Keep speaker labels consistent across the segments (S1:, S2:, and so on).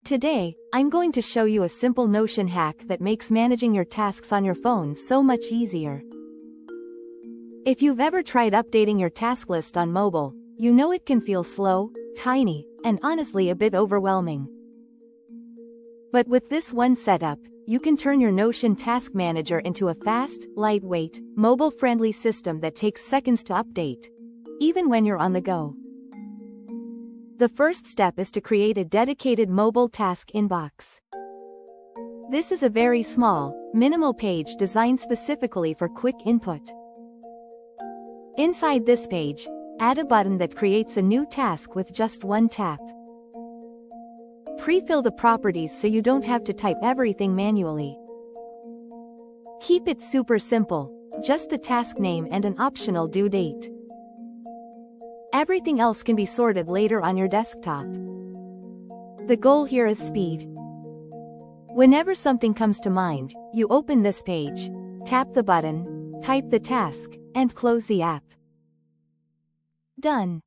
S1: Today, I'm going to show you a simple Notion hack that makes managing your tasks on your phone so much easier. If you've ever tried updating your task list on mobile, you know it can feel slow, tiny, and honestly a bit overwhelming. But with this one setup, you can turn your Notion Task Manager into a fast, lightweight, mobile-friendly system that takes seconds to update, even when you're on the go. The first step is to create a dedicated mobile task inbox. This is a very small, minimal page designed specifically for quick input. Inside this page, add a button that creates a new task with just one tap. Pre-fill the properties so you don't have to type everything manually. Keep it super simple, just the task name and an optional due date. Everything else can be sorted later on your desktop. The goal here is speed. Whenever something comes to mind, you open this page, tap the button, type the task, and close the app. Done.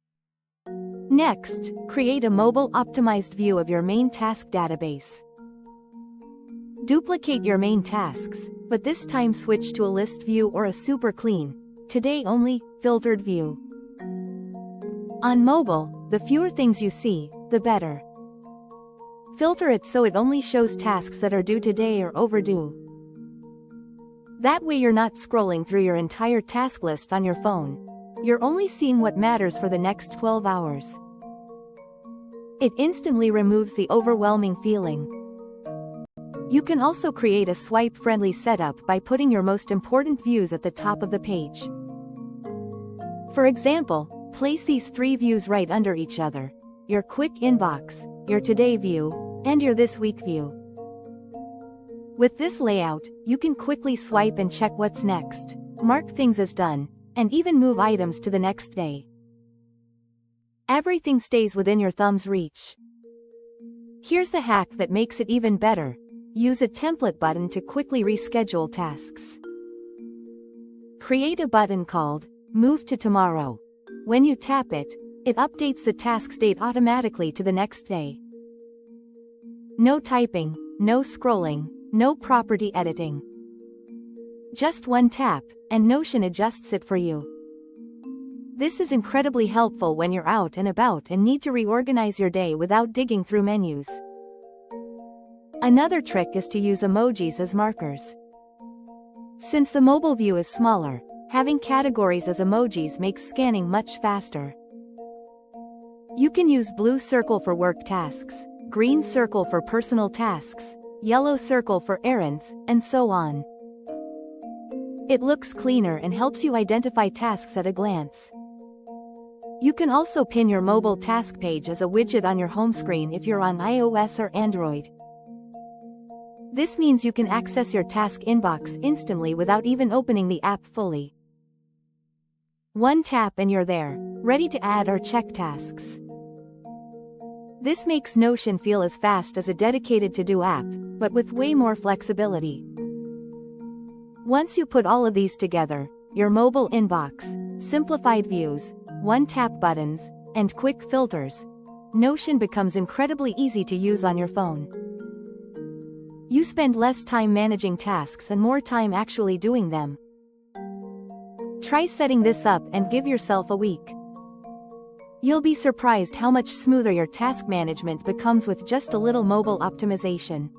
S1: Next, create a mobile-optimized view of your main task database. Duplicate your main tasks, but this time switch to a list view or a super clean, today only, filtered view. On mobile, the fewer things you see, the better. Filter it so it only shows tasks that are due today or overdue. That way you're not scrolling through your entire task list on your phone. You're only seeing what matters for the next 12 hours. It instantly removes the overwhelming feeling. You can also create a swipe-friendly setup by putting your most important views at the top of the page. For example, place these three views right under each other: your quick inbox, your today view, and your this week view. With this layout, you can quickly swipe and check what's next, mark things as done, and even move items to the next day. Everything stays within your thumb's reach. Here's the hack that makes it even better: use a template button to quickly reschedule tasks. Create a button called Move to Tomorrow. When you tap it, it updates the task's date automatically to the next day. No typing, no scrolling, no property editing. Just one tap, and Notion adjusts it for you. This is incredibly helpful when you're out and about and need to reorganize your day without digging through menus. Another trick is to use emojis as markers. Since the mobile view is smaller, having categories as emojis makes scanning much faster. You can use blue circle for work tasks, green circle for personal tasks, yellow circle for errands, and so on. It looks cleaner and helps you identify tasks at a glance. You can also pin your mobile task page as a widget on your home screen if you're on iOS or Android. This means you can access your task inbox instantly without even opening the app fully. One tap and you're there, ready to add or check tasks. This makes Notion feel as fast as a dedicated to-do app, but with way more flexibility. Once you put all of these together, your mobile inbox, simplified views, one-tap buttons, and quick filters, Notion becomes incredibly easy to use on your phone. You spend less time managing tasks and more time actually doing them. Try setting this up and give yourself a week. You'll be surprised how much smoother your task management becomes with just a little mobile optimization.